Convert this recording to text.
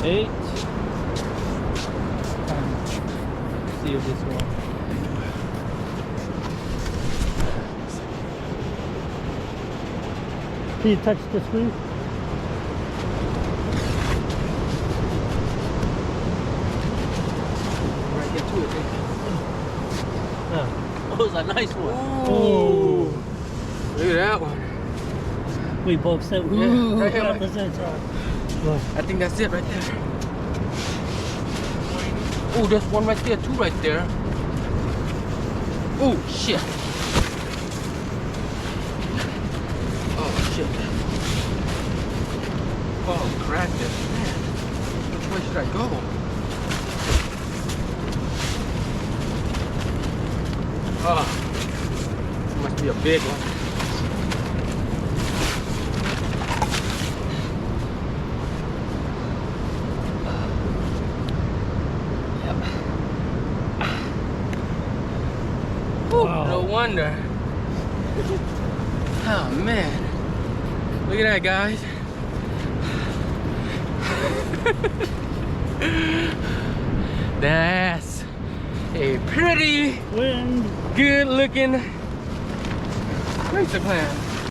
8. See if this one. Can you touch the screen? Right, get to it. Oh, it's a nice one. Ooh. Look at that one. We both said, ooh, Yeah, right here, at right. the same time. I think that's it right there. Oh, there's one right there, two right there. Oh, shit. Oh, shit. Oh, crap this. Man, which way should I go? Oh, it must be a big one. Wow. No wonder. Oh man. Look at that, guys. That's a pretty Wind. good looking razor clam.